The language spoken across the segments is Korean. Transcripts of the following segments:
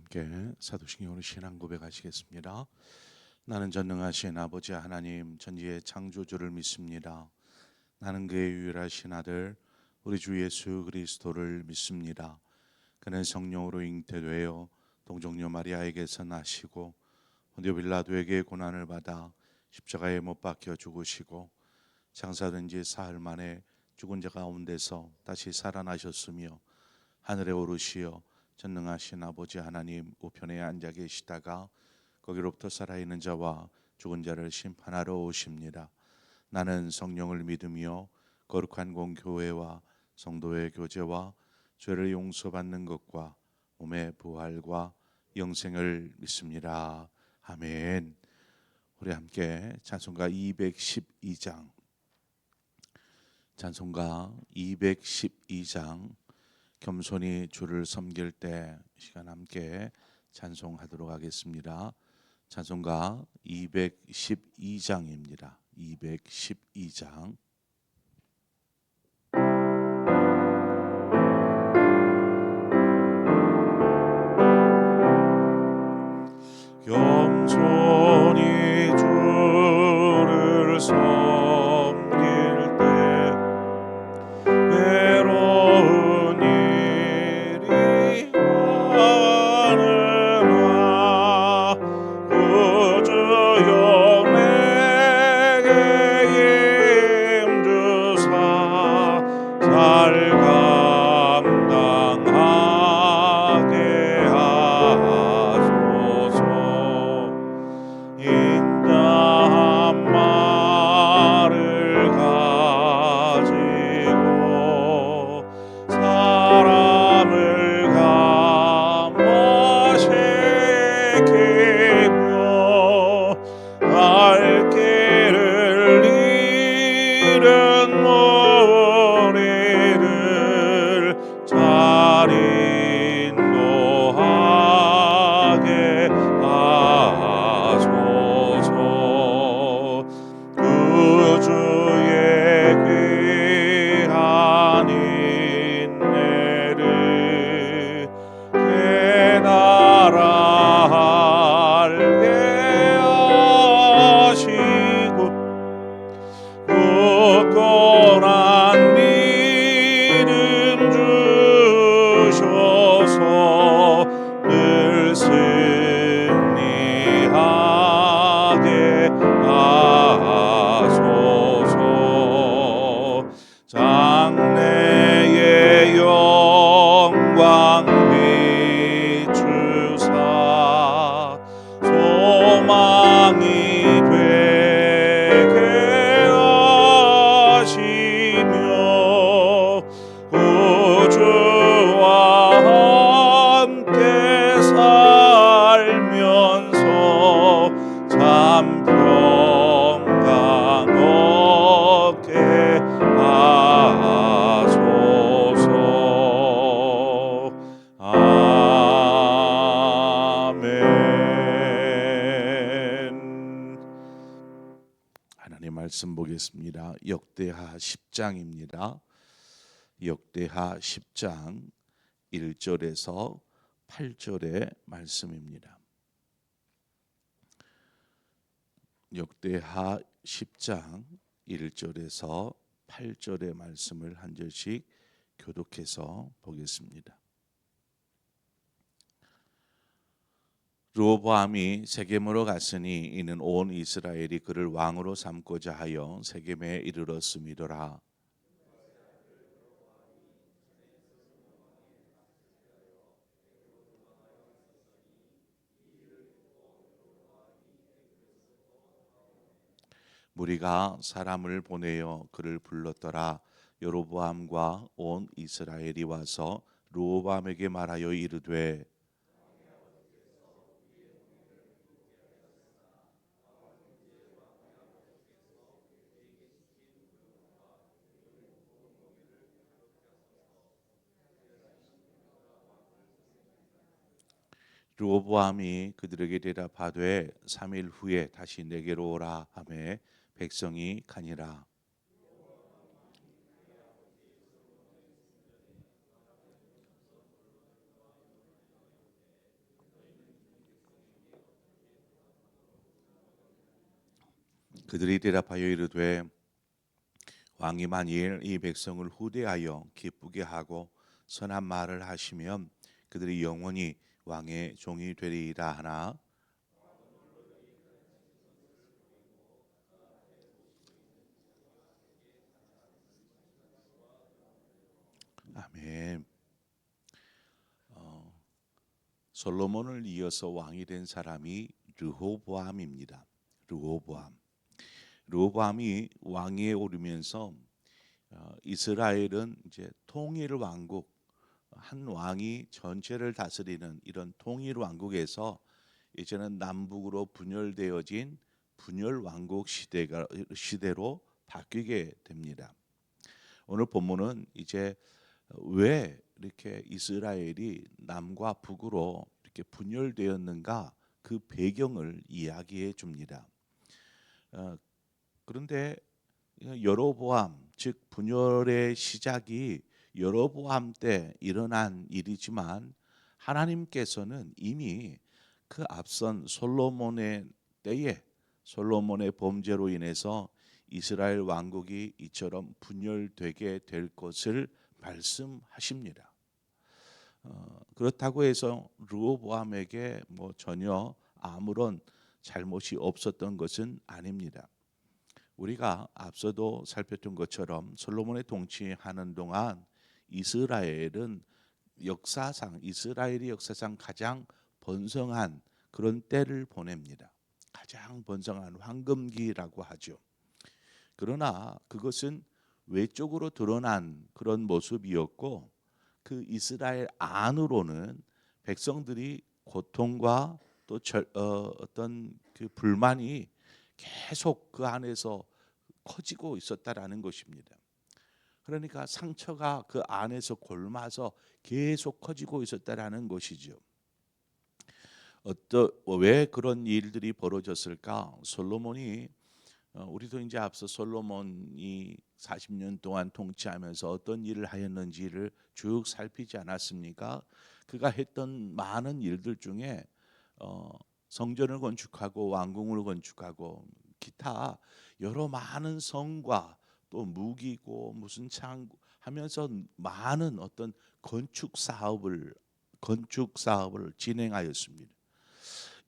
함께 사도신경으로 신앙 고백하시겠습니다. 나는 전능하신 아버지 하나님 전지의 창조주를 믿습니다. 나는 그의 유일하신 아들 우리 주 예수 그리스도를 믿습니다. 그는 성령으로 잉태되어 동정녀 마리아에게서 나시고 본디오 빌라도에게 고난을 받아 십자가에 못 박혀 죽으시고 장사된 지 사흘 만에 죽은 자 가운데서 다시 살아나셨으며 하늘에 오르시어 전능하신 아버지 하나님 우편에 앉아 계시다가 거기로부터 살아있는 자와 죽은 자를 심판하러 오십니다. 나는 성령을 믿으며 거룩한 공교회와 성도의 교제와 죄를 용서받는 것과 몸의 부활과 영생을 믿습니다. 아멘. 우리 함께 찬송가 212장 찬송가 212장 겸손히 주를 섬길 때 시간 함께 찬송하도록 하겠습니다. 찬송가 212장입니다. 212장 겸손히 주를 섬길 때 외로운 일이 많으나 구주여 내게 힘주사 잘 감당하게 하소서. 인자한 말을 가지고 사람을 감화시키며 갈 길을 잃은 우리를 잘 인도하게 하소서. 구주의 귀한 인내를 깨달아 알게 하시고 굳건한 믿음 주셔서 늘 승리하게 하소서. 장래의 영광 비추사 소망이 되게 하시며 구주와 함께 살면서 참 평강 얻게 하소서. 아멘. 하나님 말씀 보겠습니다. 역대하 10장입니다. 역대하 10장 1절에서 8절의 말씀입니다. 역대하 10장 1절에서 8절의 말씀을 한 절씩 교독해서 보겠습니다. 르호보암이 세겜으로 갔으니 이는 온 이스라엘이 그를 왕으로 삼고자 하여 세겜에 이르렀음이더라. 무리가 사람을 보내어 그를 불렀더라. 여로보암과 온 이스라엘이 와서 르호보암에게 말하여 이르되 르호보암이 그들에게 대답하되 3일 후에 다시 내게로 오라 하매 백성이 가니라. 그들이 대답하여 이르되 왕이 만일 이 백성을 후대하여 기쁘게 하고 선한 말을 하시면 그들이 영원히 왕의 종이 되리이다 하나. 아멘. 솔로몬을 이어서 왕이 된 사람이 르호보암입니다. 르호보암. 르호보암이 왕위에 오르면서 이스라엘은 이제 통일 왕국, 한 왕이 전체를 다스리는 이런 통일 왕국에서 이제는 남북으로 분열되어진 분열 왕국 시대로 바뀌게 됩니다. 오늘 본문은 이제 왜 이렇게 이스라엘이 남과 북으로 이렇게 분열되었는가 그 배경을 이야기해 줍니다. 그런데 여로보암 즉 분열의 시작이 여로보암 때 일어난 일이지만 하나님께서는 이미 그 앞선 솔로몬의 때에 솔로몬의 범죄로 인해서 이스라엘 왕국이 이처럼 분열되게 될 것을 말씀하십니다. 그렇다고 해서 르호보암에게 뭐 전혀 아무런 잘못이 없었던 것은 아닙니다. 우리가 앞서도 살폈던 것처럼 솔로몬의 통치하는 동안 이스라엘은 이스라엘이 역사상 가장 번성한 그런 때를 보냅니다. 가장 번성한 황금기라고 하죠. 그러나 그것은 외적으로 드러난 그런 모습이었고 그 이스라엘 안으로는 백성들이 고통과 또 어떤 그 불만이 계속 그 안에서 커지고 있었다라는 것입니다. 그러니까 상처가 그 안에서 골마서 계속 커지고 있었다라는 것이죠. 왜 그런 일들이 벌어졌을까? 솔로몬이 우리도 이제 앞서 솔로몬이 40년 동안 통치하면서 어떤 일을 하였는지를 쭉 살피지 않았습니까? 그가 했던 많은 일들 중에 성전을 건축하고 왕궁을 건축하고 기타 여러 많은 성과 또 무기고 무슨 창 하면서 많은 어떤 건축 사업을 진행하였습니다.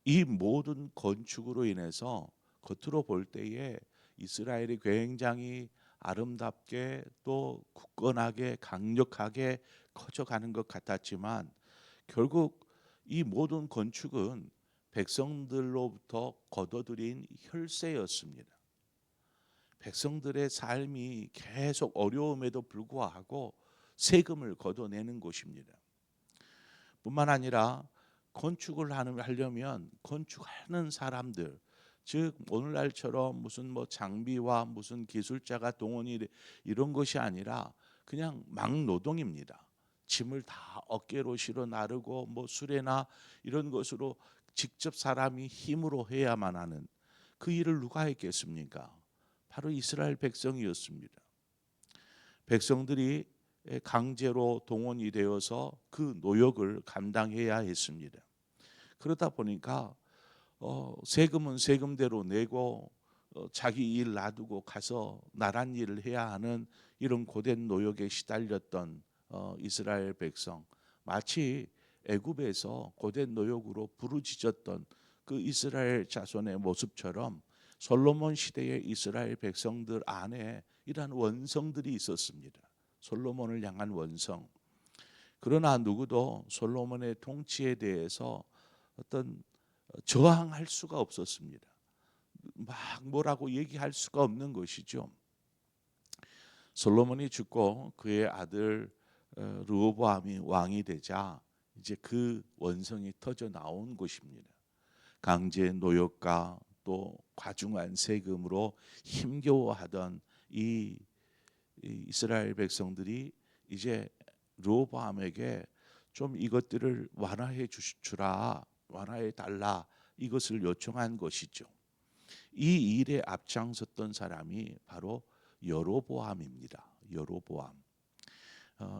이 모든 건축으로 인해서 겉으로 볼 때에 이스라엘이 굉장히 아름답게 또 굳건하게 강력하게 커져가는 것 같았지만 결국 이 모든 건축은 백성들로부터 거둬들인 혈세였습니다. 백성들의 삶이 계속 어려움에도 불구하고 세금을 걷어내는 것입니다. 뿐만 아니라 건축을 하려면 건축하는 사람들, 즉 오늘날처럼 무슨 뭐 장비와 무슨 기술자가 동원이 이런 것이 아니라 그냥 막노동입니다. 짐을 다 어깨로 실어 나르고 뭐 수레나 이런 것으로 직접 사람이 힘으로 해야만 하는 그 일을 누가 했겠습니까? 바로 이스라엘 백성이었습니다. 백성들이 강제로 동원이 되어서 그 노역을 감당해야 했습니다. 그러다 보니까 세금은 세금대로 내고 자기 일 놔두고 가서 나란 일을 해야 하는 이런 고된 노역에 시달렸던 이스라엘 백성, 마치 애굽에서 고된 노역으로 부르짖었던 그 이스라엘 자손의 모습처럼 솔로몬 시대의 이스라엘 백성들 안에 이러한 원성들이 있었습니다. 솔로몬을 향한 원성. 그러나 누구도 솔로몬의 통치에 대해서 어떤 저항할 수가 없었습니다. 막 뭐라고 얘기할 수가 없는 것이죠. 솔로몬이 죽고 그의 아들 르호보암이 왕이 되자 이제 그 원성이 터져 나온 것입니다. 강제 노역과 또 과중한 세금으로 힘겨워하던 이 이스라엘 백성들이 이제 르호보암에게 좀 이것들을 완화해 달라 이것을 요청한 것이죠. 이 일에 앞장섰던 사람이 바로 여로보암입니다.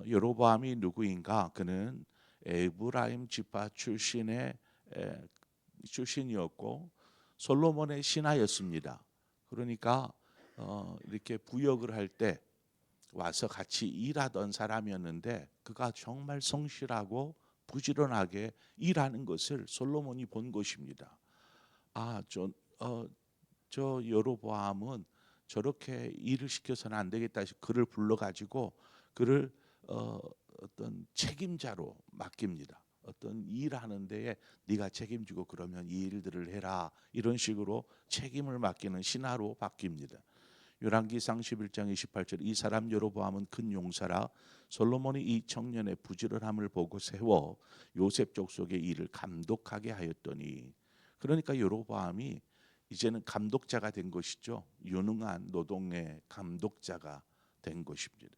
여로보암이 누구인가? 그는 에브라임 지파 출신이었고 솔로몬의 신하였습니다. 그러니까 이렇게 부역을 할 때 와서 같이 일하던 사람이었는데 그가 정말 성실하고 부지런하게 일하는 것을 솔로몬이 본 것입니다. 아, 저 여로보암은 저렇게 일을 시켜서는 안 되겠다 해서 그를 불러가지고 그를 어떤 책임자로 맡깁니다. 어떤 일하는 데에 네가 책임지고 그러면 이 일들을 해라, 이런 식으로 책임을 맡기는 신하로 바뀝니다. 열왕기상 11장 28절, 이 사람 여로보암은 큰 용사라 솔로몬이 이 청년의 부지런함을 보고 세워 요셉 족속의 일을 감독하게 하였더니, 그러니까 여로보암이 이제는 감독자가 된 것이죠. 유능한 노동의 감독자가 된 것입니다.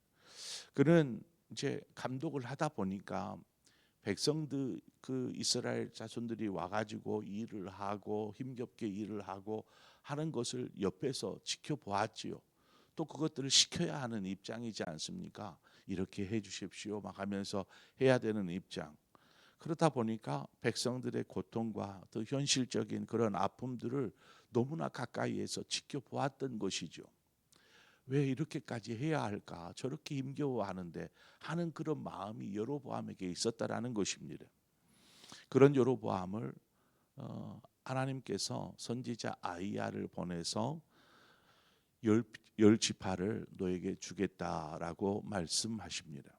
그는 이제 감독을 하다 보니까 백성들, 그 이스라엘 자손들이 와가지고 일을 하고 힘겹게 일을 하고 하는 것을 옆에서 지켜보았지요. 또 그것들을 시켜야 하는 입장이지 않습니까? 이렇게 해주십시오 막 하면서 해야 되는 입장. 그러다 보니까 백성들의 고통과 더 현실적인 그런 아픔들을 너무나 가까이에서 지켜보았던 것이죠. 왜 이렇게까지 해야 할까? 저렇게 힘겨워하는데 하는 그런 마음이 여로보암에게 있었다라는 것입니다. 그런 여로보암을 하나님께서 선지자 아이야를 보내서 열 지파를 너에게 주겠다라고 말씀하십니다.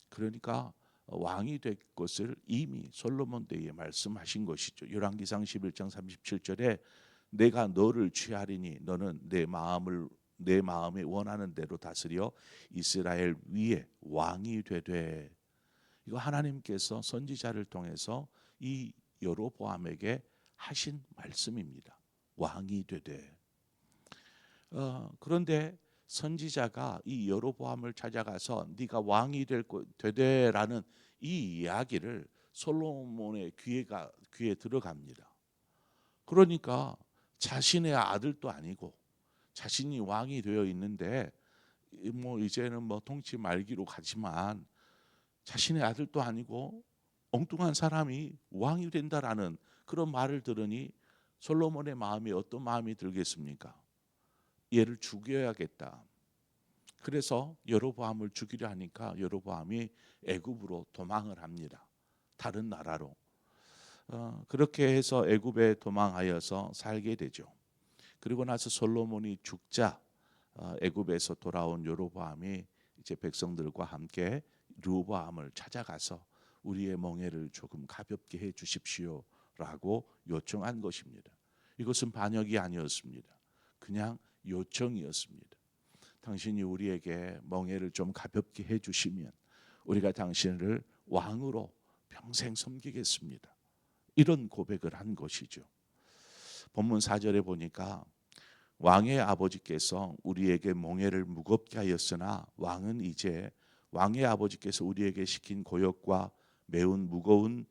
그러니까 왕이 될 것을 이미 솔로몬 때에 말씀하신 것이죠. 열왕기상 11장 37절에 내가 너를 취하리니 너는 내 마음에 원하는 대로 다스려 이스라엘 위에 왕이 되되, 이거 하나님께서 선지자를 통해서 이 여로보암에게 하신 말씀입니다. 왕이 되되. 그런데 선지자가 이 여로보암을 찾아가서 네가 왕이 되되라는 이 이야기를 솔로몬의 귀에 들어갑니다. 그러니까 자신의 아들도 아니고 자신이 왕이 되어 있는데 뭐 이제는 뭐 통치 말기로 가지만 자신의 아들도 아니고 엉뚱한 사람이 왕이 된다라는 그런 말을 들으니 솔로몬의 마음이 어떤 마음이 들겠습니까? 얘를 죽여야겠다. 그래서 여로보암을 죽이려 하니까 여로보암이 애굽으로 도망을 합니다. 다른 나라로. 그렇게 해서 애굽에 도망하여서 살게 되죠. 그리고 나서 솔로몬이 죽자 애굽에서 돌아온 여로보암이 이제 백성들과 함께 르호보암을 찾아가서 우리의 멍에를 조금 가볍게 해 주십시오라고 요청한 것입니다. 이것은 반역이 아니었습니다. 그냥 요청이었습니다. 당신이 우리에게 멍에를 좀 가볍게 해 주시면 우리가 당신을 왕으로 평생 섬기겠습니다. 이런 고백을 한 것이죠. 본문 4절에 보니까 왕의 아버지께서 우리에게 멍에를 무겁게 하였으나 왕은 이제 왕의 아버지께서 우리에게 시킨 고역과 매운 무거운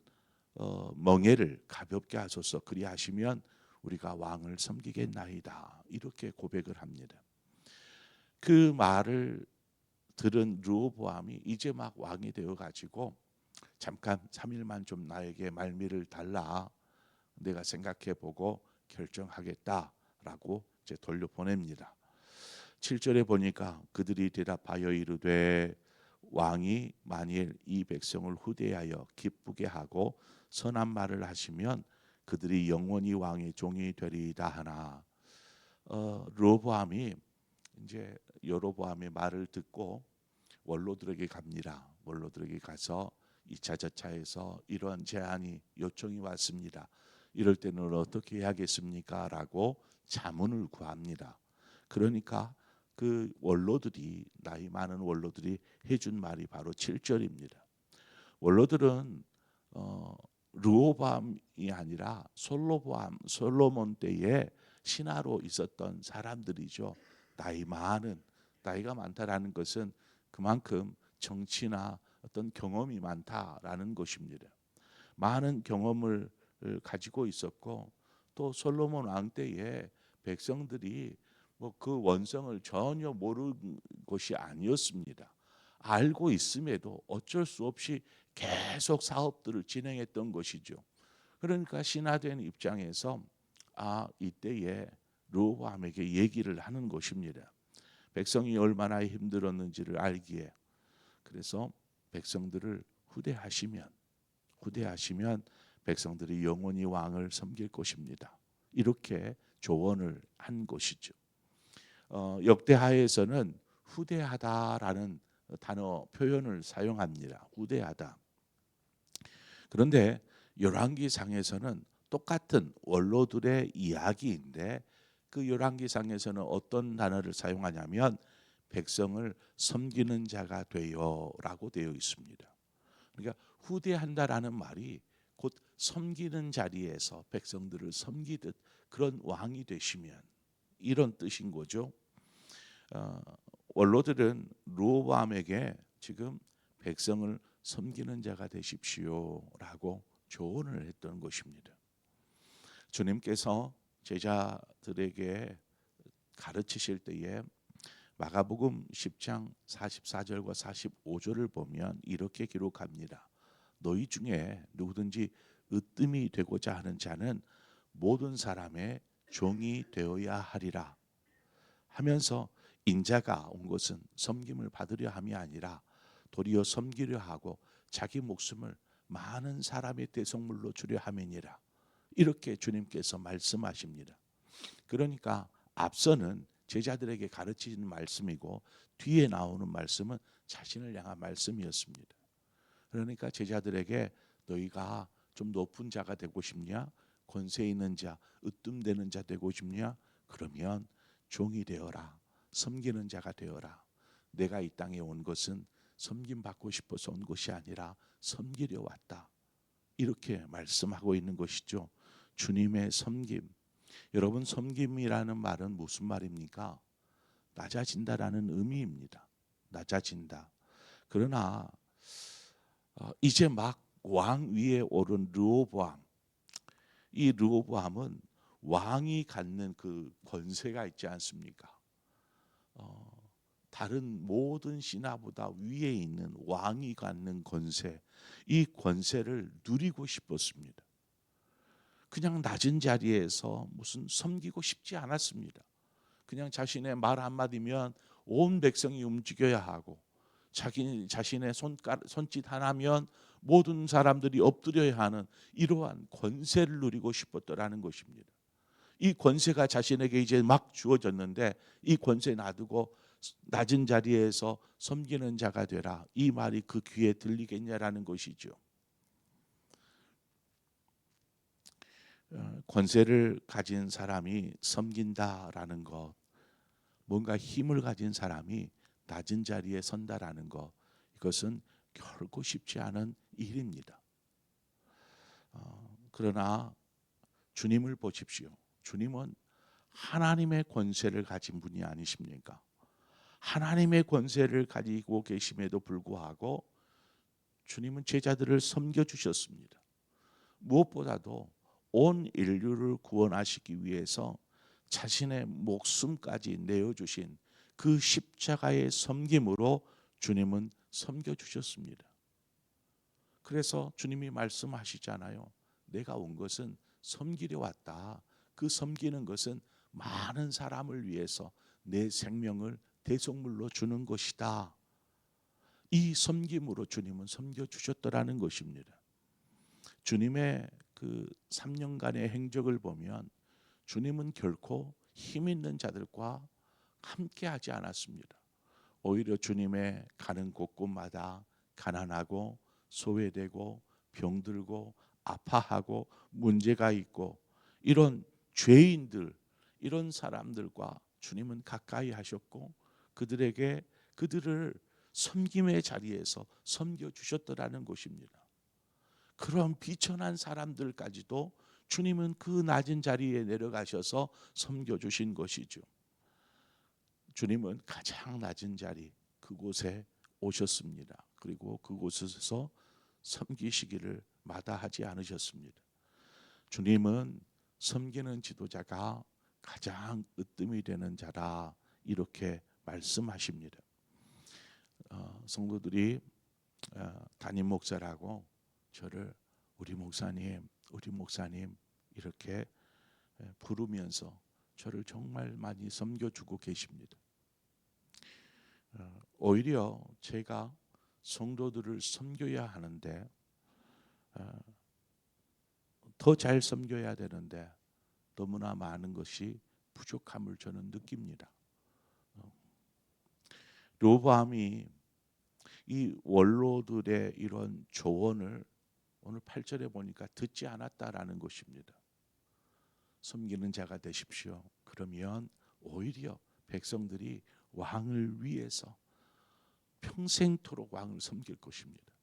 멍에를 가볍게 하소서. 그리하시면 우리가 왕을 섬기겠나이다. 이렇게 고백을 합니다. 그 말을 들은 르호보암이 이제 막 왕이 되어 가지고 잠깐 3일만 좀 나에게 말미를 달라. 내가 생각해 보고 결정하겠다라고 이제 돌려보냅니다. 7절에 보니까 그들이 대답하여 이르되 왕이 만일 이 백성을 후대하여 기쁘게 하고 선한 말을 하시면 그들이 영원히 왕의 종이 되리이다 하나. 르호보암이 이제 여로보암의 말을 듣고 원로들에게 갑니다. 원로들에게 가서 2차 저차에서 이러한 제안이 요청이 왔습니다. 이럴 때는 어떻게 해야겠습니까? 라고 자문을 구합니다. 그러니까 그 원로들이, 나이 많은 원로들이 해준 말이 바로 7절입니다. 원로들은 르호보암이 아니라 솔로몬 때에 신하로 있었던 사람들이죠. 나이가 많다라는 것은 그만큼 정치나 어떤 경험이 많다라는 것입니다. 많은 경험을 가지고 있었고 또 솔로몬 왕 때에 백성들이 뭐 그 원성을 전혀 모르는 것이 아니었습니다. 알고 있음에도 어쩔 수 없이 계속 사업들을 진행했던 것이죠. 그러니까 신하된 입장에서 이때에 르호보암에게 얘기를 하는 것입니다. 백성이 얼마나 힘들었는지를 알기에. 그래서 백성들을 후대하시면 백성들이 영원히 왕을 섬길 것입니다. 이렇게 조언을 한 것이죠. 역대하에서는 후대하다라는 단어 표현을 사용합니다. 후대하다. 그런데 열왕기상에서는 똑같은 원로들의 이야기인데 그 열왕기상에서는 어떤 단어를 사용하냐면 백성을 섬기는 자가 되어라고 되어 있습니다. 그러니까 후대한다라는 말이 곧 섬기는 자리에서 백성들을 섬기듯 그런 왕이 되시면 이런 뜻인 거죠. 원로들은 르호보암에게 지금 백성을 섬기는 자가 되십시오라고 조언을 했던 것입니다. 주님께서 제자들에게 가르치실 때에 마가복음 10장 44절과 45절을 보면 이렇게 기록합니다. 너희 중에 누구든지 으뜸이 되고자 하는 자는 모든 사람의 종이 되어야 하리라 하면서 인자가 온 것은 섬김을 받으려 함이 아니라 도리어 섬기려 하고 자기 목숨을 많은 사람의 대속물로 주려 함이니라. 이렇게 주님께서 말씀하십니다. 그러니까 앞서는 제자들에게 가르치는 말씀이고 뒤에 나오는 말씀은 자신을 향한 말씀이었습니다. 그러니까 제자들에게 너희가 좀 높은 자가 되고 싶냐? 권세 있는 자, 으뜸되는 자 되고 싶냐? 그러면 종이 되어라. 섬기는 자가 되어라. 내가 이 땅에 온 것은 섬김 받고 싶어서 온 것이 아니라 섬기려 왔다. 이렇게 말씀하고 있는 것이죠. 주님의 섬김. 여러분, 섬김이라는 말은 무슨 말입니까? 낮아진다라는 의미입니다. 낮아진다. 그러나 이제 막 왕 위에 오른 르호보암, 이 르호보암은 왕이 갖는 그 권세가 있지 않습니까? 다른 모든 신하보다 위에 있는 왕이 갖는 권세, 이 권세를 누리고 싶었습니다. 그냥 낮은 자리에서 무슨 섬기고 싶지 않았습니다. 그냥 자신의 말 한마디면 온 백성이 움직여야 하고 자신의 손짓 하나면 모든 사람들이 엎드려야 하는 이러한 권세를 누리고 싶었더라는 것입니다. 이 권세가 자신에게 이제 막 주어졌는데 이 권세 놔두고 낮은 자리에서 섬기는 자가 되라. 이 말이 그 귀에 들리겠냐라는 것이죠. 권세를 가진 사람이 섬긴다라는 것, 뭔가 힘을 가진 사람이 낮은 자리에 선다라는 것, 이것은 결코 쉽지 않은 일입니다. 그러나 주님을 보십시오. 주님은 하나님의 권세를 가진 분이 아니십니까? 하나님의 권세를 가지고 계심에도 불구하고 주님은 제자들을 섬겨주셨습니다. 무엇보다도 온 인류를 구원하시기 위해서 자신의 목숨까지 내어주신 그 십자가의 섬김으로 주님은 섬겨주셨습니다. 그래서 주님이 말씀하시잖아요. 내가 온 것은 섬기려 왔다. 그 섬기는 것은 많은 사람을 위해서 내 생명을 대속물로 주는 것이다. 이 섬김으로 주님은 섬겨주셨더라는 것입니다. 주님의 그 3년간의 행적을 보면 주님은 결코 힘 있는 자들과 함께 하지 않았습니다. 오히려 주님의 가는 곳곳마다 가난하고 소외되고 병들고 아파하고 문제가 있고 이런 죄인들, 이런 사람들과 주님은 가까이 하셨고 그들을 섬김의 자리에서 섬겨 주셨더라는 것입니다. 그런 비천한 사람들까지도 주님은 그 낮은 자리에 내려가셔서 섬겨주신 것이죠. 주님은 가장 낮은 자리 그곳에 오셨습니다. 그리고 그곳에서 섬기시기를 마다하지 않으셨습니다. 주님은 섬기는 지도자가 가장 으뜸이 되는 자라 이렇게 말씀하십니다. 성도들이 담임 목사라고 저를 우리 목사님 이렇게 부르면서 저를 정말 많이 섬겨주고 계십니다. 오히려 제가 성도들을 섬겨야 하는데 더 잘 섬겨야 되는데 너무나 많은 것이 부족함을 저는 느낍니다. 르호보암이 이 원로들의 이런 조언을 오늘 8절에 보니까 듣지 않았다라는 것입니다. 섬기는 자가 되십시오. 그러면 오히려 백성들이 왕을 위해서 평생토록 왕을 섬길 것입니다.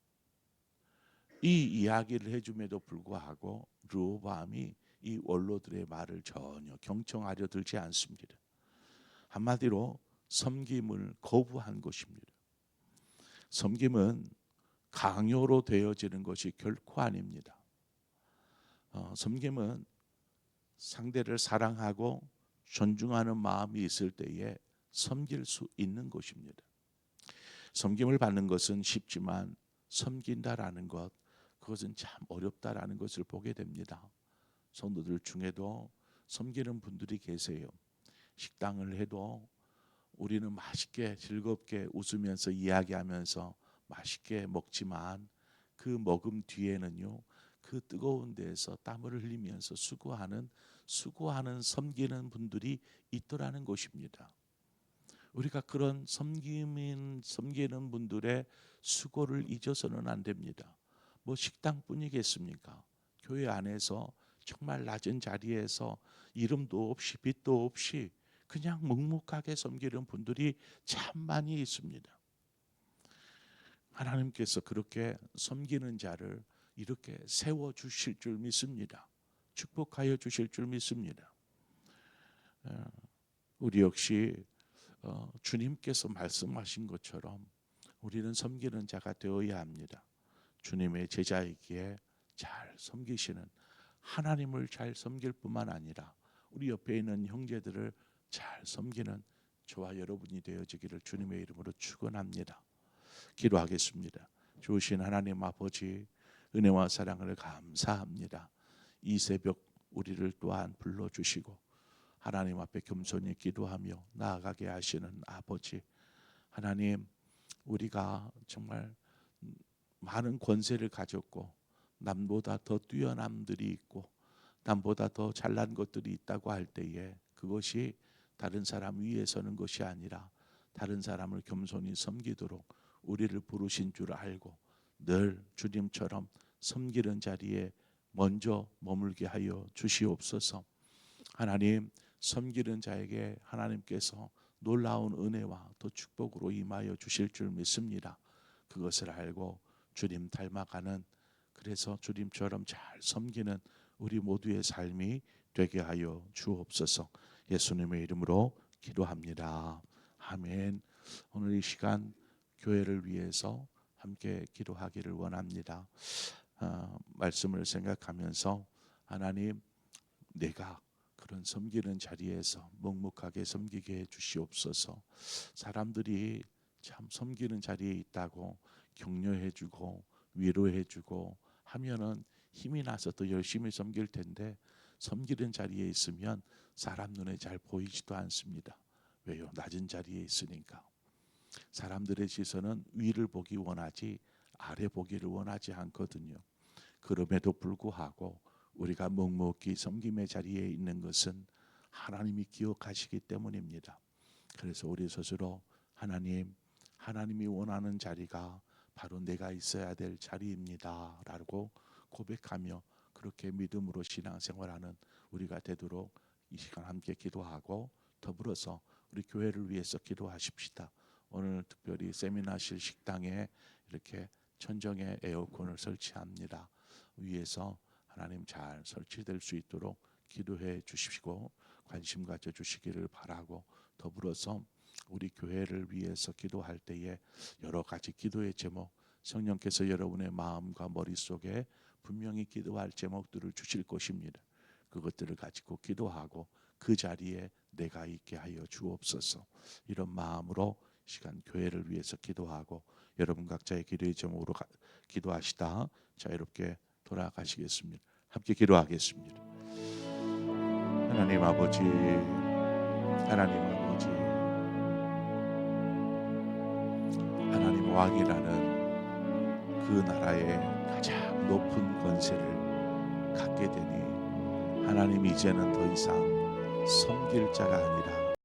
이 이야기를 해줌에도 불구하고 르호보암이 이 원로들의 말을 전혀 경청하려 들지 않습니다. 한마디로 섬김을 거부한 것입니다. 섬김은 강요로 되어지는 것이 결코 아닙니다. 섬김은 상대를 사랑하고 존중하는 마음이 있을 때에 섬길 수 있는 것입니다. 섬김을 받는 것은 쉽지만 섬긴다라는 것, 그것은 참 어렵다라는 것을 보게 됩니다. 성도들 중에도 섬기는 분들이 계세요. 식당을 해도 우리는 맛있게 즐겁게 웃으면서 이야기하면서 맛있게 먹지만 그 먹음 뒤에는요, 그 뜨거운 데에서 땀을 흘리면서 수고하는 섬기는 분들이 있더라는 것입니다. 우리가 그런 섬기는 분들의 수고를 잊어서는 안 됩니다. 뭐 식당뿐이겠습니까? 교회 안에서 정말 낮은 자리에서 이름도 없이 빛도 없이 그냥 묵묵하게 섬기는 분들이 참 많이 있습니다. 하나님께서 그렇게 섬기는 자를 이렇게 세워 주실 줄 믿습니다. 축복하여 주실 줄 믿습니다. 우리 역시 주님께서 말씀하신 것처럼 우리는 섬기는 자가 되어야 합니다. 주님의 제자이기에 잘 섬기시는, 하나님을 잘 섬길 뿐만 아니라 우리 옆에 있는 형제들을 잘 섬기는 저와 여러분이 되어지기를 주님의 이름으로 축원합니다. 기도하겠습니다. 좋으신 하나님 아버지, 은혜와 사랑을 감사합니다. 이 새벽 우리를 또한 불러주시고 하나님 앞에 겸손히 기도하며 나아가게 하시는 아버지, 하나님, 우리가 정말 많은 권세를 가졌고 남보다 더 뛰어남들이 있고 남보다 더 잘난 것들이 있다고 할 때에 그것이 다른 사람 위에 서는 것이 아니라 다른 사람을 겸손히 섬기도록 우리를 부르신 줄 알고 늘 주님처럼 섬기는 자리에 먼저 머물게 하여 주시옵소서. 하나님, 섬기는 자에게 하나님께서 놀라운 은혜와 또 축복으로 임하여 주실 줄 믿습니다. 그것을 알고 주님 닮아가는, 그래서 주님처럼 잘 섬기는 우리 모두의 삶이 되게 하여 주옵소서. 예수님의 이름으로 기도합니다. 아멘. 오늘 이 시간 교회를 위해서 함께 기도하기를 원합니다. 말씀을 생각하면서 하나님, 내가 그런 섬기는 자리에서 묵묵하게 섬기게 해 주시옵소서. 사람들이 참 섬기는 자리에 있다고 격려해주고 위로해주고 하면은 힘이 나서 더 열심히 섬길 텐데 섬기는 자리에 있으면 사람 눈에 잘 보이지도 않습니다. 왜요? 낮은 자리에 있으니까. 사람들의 시선은 위를 보기 원하지 아래 보기를 원하지 않거든요. 그럼에도 불구하고 우리가 묵묵히 섬김의 자리에 있는 것은 하나님이 기억하시기 때문입니다. 그래서 우리 스스로 하나님이 원하는 자리가 바로 내가 있어야 될 자리입니다 라고 고백하며 그렇게 믿음으로 신앙생활하는 우리가 되도록 이 시간 함께 기도하고 더불어서 우리 교회를 위해서 기도하십시다. 오늘 특별히 세미나실 식당에 이렇게 천정에 에어컨을 설치합니다. 위에서 하나님 잘 설치될 수 있도록 기도해 주시고 관심 가져 주시기를 바라고, 더불어서 우리 교회를 위해서 기도할 때에 여러 가지 기도의 제목, 성령께서 여러분의 마음과 머릿속에 분명히 기도할 제목들을 주실 것입니다. 그것들을 가지고 기도하고 그 자리에 내가 있게 하여 주옵소서. 이런 마음으로 시간 교회를 위해서 기도하고 여러분 각자의 기도의 제목으로 기도하시다 자유롭게 돌아가시겠습니다. 함께 기도하겠습니다. 하나님 아버지, 하나님 아버지, 하나님 왕이라는 그 나라의 가장 높은 권세를 갖게 되니 하나님 이제는 더 이상 섬길 자가 아니라